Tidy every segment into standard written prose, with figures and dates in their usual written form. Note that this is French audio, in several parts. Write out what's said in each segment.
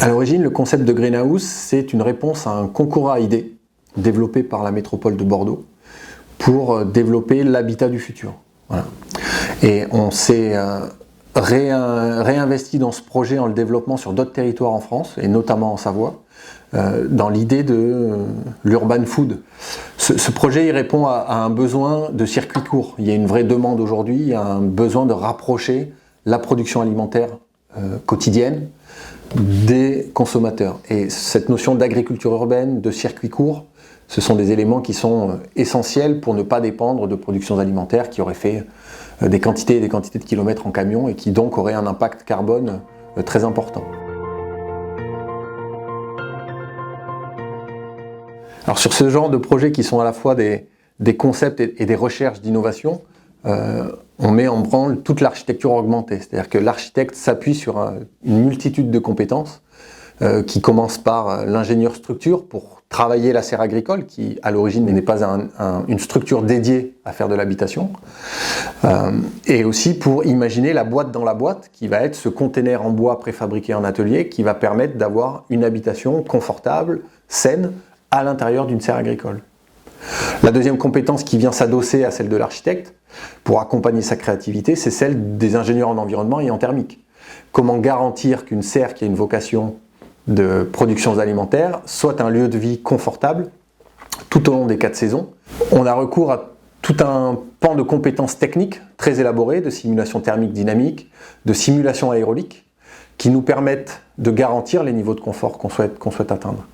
À l'origine, le concept de greenhouse, c'est une réponse à un concours à idées développé par la métropole de Bordeaux pour développer l'habitat du futur. Voilà. Et on s'est réinvesti dans ce projet en le développant sur d'autres territoires en France, et notamment en Savoie, dans l'idée de l'urban food. Ce projet il répond à un besoin de circuit court. Il y a une vraie demande aujourd'hui, il y a un besoin de rapprocher la production alimentaire quotidienne des consommateurs. Et cette notion d'agriculture urbaine, de circuit court, ce sont des éléments qui sont essentiels pour ne pas dépendre de productions alimentaires qui auraient fait des quantités et des quantités de kilomètres en camion et qui donc auraient un impact carbone très important. Alors sur ce genre de projets qui sont à la fois des concepts et des recherches d'innovation, on met en branle toute l'architecture augmentée. C'est-à-dire que l'architecte s'appuie sur une multitude de compétences qui commencent par l'ingénieur structure pour travailler la serre agricole, qui à l'origine n'est pas une structure dédiée à faire de l'habitation, et aussi pour imaginer la boîte dans la boîte, qui va être ce container en bois préfabriqué en atelier, qui va permettre d'avoir une habitation confortable, saine, à l'intérieur d'une serre agricole. La deuxième compétence qui vient s'adosser à celle de l'architecte, pour accompagner sa créativité, c'est celle des ingénieurs en environnement et en thermique. Comment garantir qu'une serre qui a une vocation de production alimentaire soit un lieu de vie confortable tout au long des 4 saisons. On a recours à tout un pan de compétences techniques très élaborées, de simulation thermique dynamique, de simulation aérolique, qui nous permettent de garantir les niveaux de confort qu'on souhaite atteindre.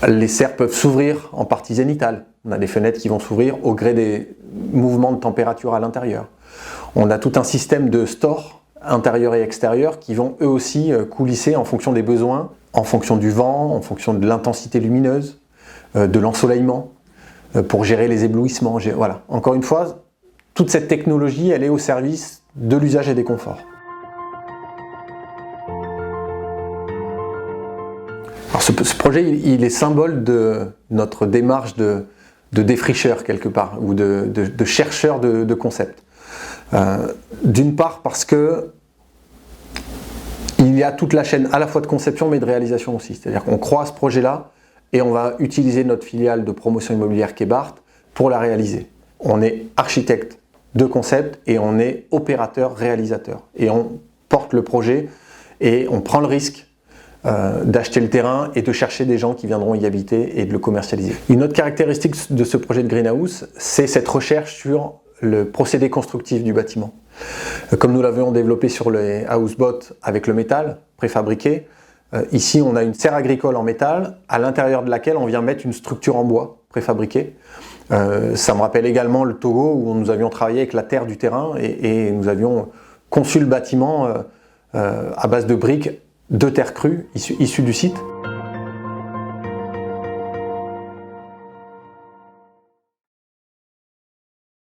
Les serres peuvent s'ouvrir en partie zénitale. On a des fenêtres qui vont s'ouvrir au gré des mouvements de température à l'intérieur. On a tout un système de stores intérieurs et extérieurs qui vont eux aussi coulisser en fonction des besoins, en fonction du vent, en fonction de l'intensité lumineuse, de l'ensoleillement, pour gérer les éblouissements. Voilà. Encore une fois, toute cette technologie, elle est au service de l'usage et des conforts. Alors ce projet, il est symbole de notre démarche de défricheur quelque part, ou de chercheur de concepts. D'une part parce que il y a toute la chaîne à la fois de conception mais de réalisation aussi. C'est-à-dire qu'on croit à ce projet-là et on va utiliser notre filiale de promotion immobilière Kebart pour la réaliser. On est architecte de concept et on est opérateur réalisateur. Et on porte le projet et on prend le risque d'acheter le terrain et de chercher des gens qui viendront y habiter et de le commercialiser. Une autre caractéristique de ce projet de greenhouse, c'est cette recherche sur le procédé constructif du bâtiment. Comme nous l'avions développé sur les housebots avec le métal préfabriqué, ici on a une serre agricole en métal à l'intérieur de laquelle on vient mettre une structure en bois préfabriquée. Ça me rappelle également le Togo où nous avions travaillé avec la terre du terrain et nous avions conçu le bâtiment à base de briques de terre crue issues du site.